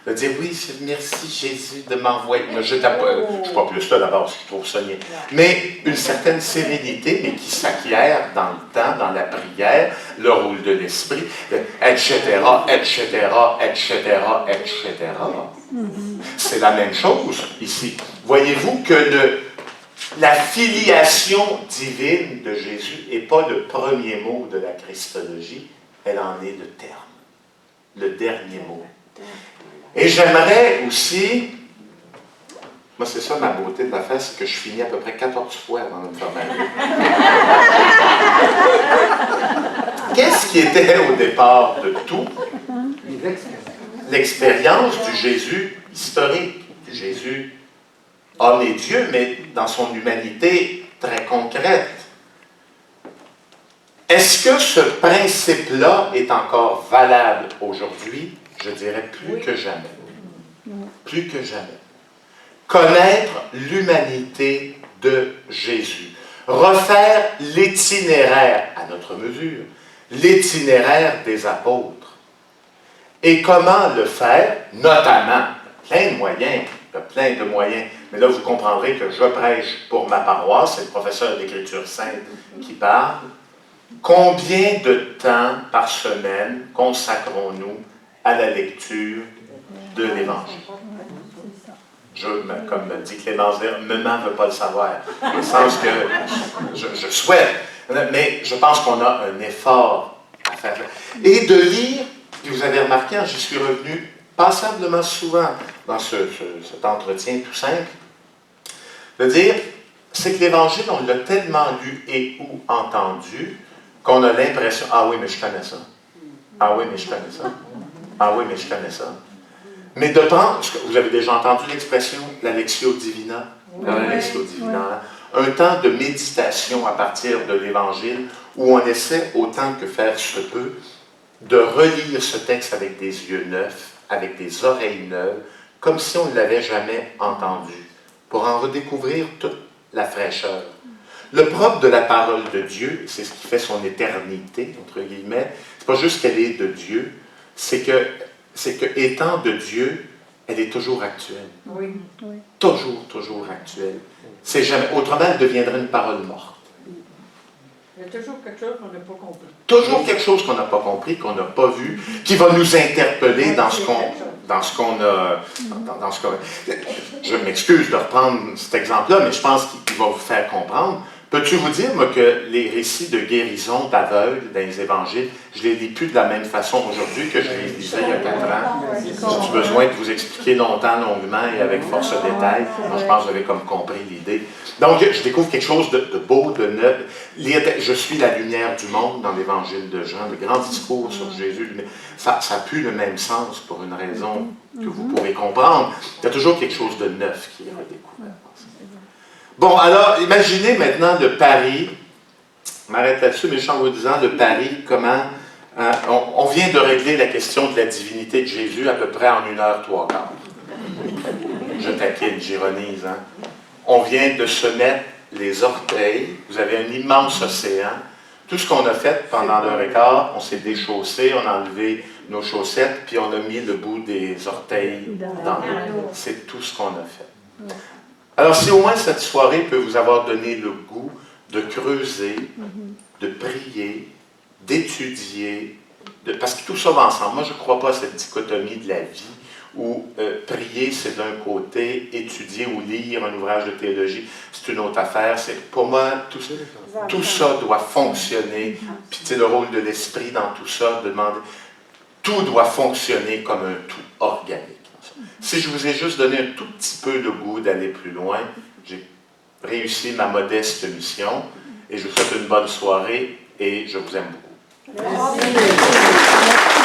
de dire oui, merci Jésus de m'envoyer. Je ne suis pas plus là d'abord, parce que je trouve ça niais. Mais une certaine sérénité, mais qui s'acquiert dans le temps, dans la prière, le rôle de l'esprit, etc., etc., etc., etc. C'est la même chose ici. Voyez-vous que la filiation divine de Jésus n'est pas le premier mot de la Christologie, elle en est le terme, le dernier mot. Et j'aimerais aussi, moi c'est ça ma beauté de l'affaire, c'est que je finis à peu près 14 fois avant de me faire marier. Qu'est-ce qui était au départ de tout? L'expérience du Jésus historique, du Jésus homme et Dieu, mais dans son humanité très concrète. Est-ce que ce principe-là est encore valable aujourd'hui? Je dirais plus que jamais. Plus que jamais. Connaître l'humanité de Jésus. Refaire l'itinéraire, à notre mesure, l'itinéraire des apôtres. Et comment le faire? Notamment, plein de moyens. Il y a plein de moyens. Mais là, vous comprendrez que je prêche pour ma paroisse, c'est le professeur d'Écriture sainte qui parle. Combien de temps par semaine consacrons-nous à la lecture de l'Évangile? Comme me dit Clémence, maman ne veut pas le savoir. Dans le sens que je souhaite. Mais je pense qu'on a un effort à faire. Et de lire, puis vous avez remarqué, j'y suis revenu passablement souvent dans cet entretien tout simple, de dire, c'est que l'Évangile, on l'a tellement lu et ou entendu, qu'on a l'impression, ah oui, mais je connais ça. Ah oui, mais je connais ça. Ah oui, mais je connais ça. Mais de prendre, vous avez déjà entendu l'expression, la Lectio Divina? La Lectio Divina. Un temps de méditation à partir de l'Évangile, où on essaie, autant que faire se peut, de relire ce texte avec des yeux neufs, avec des oreilles neuves, comme si on ne l'avait jamais entendu, pour en redécouvrir toute la fraîcheur. Le propre de la parole de Dieu, c'est ce qui fait son éternité, entre guillemets, c'est pas juste qu'elle est de Dieu, c'est que étant de Dieu, elle est toujours actuelle. Oui. Toujours, toujours actuelle. C'est jamais, autrement, elle deviendrait une parole morte. Il y a toujours quelque chose qu'on n'a pas compris. Toujours quelque chose qu'on n'a pas compris, qu'on n'a pas vu, qui va nous interpeller dans ce qu'on a. Je m'excuse de reprendre cet exemple-là, mais je pense qu'il va vous faire comprendre. Peux-tu vous dire, moi, que les récits de guérison d'aveugles dans les évangiles, je les lis plus de la même façon aujourd'hui que je les lisais il y a 4 ans. J'ai besoin de vous expliquer longtemps, longuement et avec force de détail. Moi, je pense que vous avez comme compris l'idée. Donc, je découvre quelque chose de beau, de neuf. Je suis la lumière du monde dans l'évangile de Jean, le grand discours sur Jésus. Ça n'a plus le même sens pour une raison que vous pourrez comprendre. Il y a toujours quelque chose de neuf qui est redécouvert. Bon, alors, imaginez maintenant le pari, je m'arrête là-dessus, mais je suis en vous disant le pari, comment on vient de régler la question de la divinité de Jésus à peu près en 1h03. Je taquine, j'ironise. Hein? On vient de se mettre les orteils, vous avez un immense océan. Tout ce qu'on a fait pendant l'heure et quart, on s'est déchaussé, on a enlevé nos chaussettes, puis on a mis le bout des orteils dans l'eau. C'est tout ce qu'on a fait. Alors, si au moins cette soirée peut vous avoir donné le goût de creuser, de prier, d'étudier, parce que tout ça va ensemble. Moi, je ne crois pas à cette dichotomie de la vie où prier, c'est d'un côté, étudier ou lire un ouvrage de théologie, c'est une autre affaire. Pour moi, tout ça doit fonctionner. Puis, tu sais, le rôle de l'esprit dans tout ça, de demander, tout doit fonctionner comme un tout organique. Si je vous ai juste donné un tout petit peu le goût d'aller plus loin, j'ai réussi ma modeste mission et je vous souhaite une bonne soirée et je vous aime beaucoup. Merci.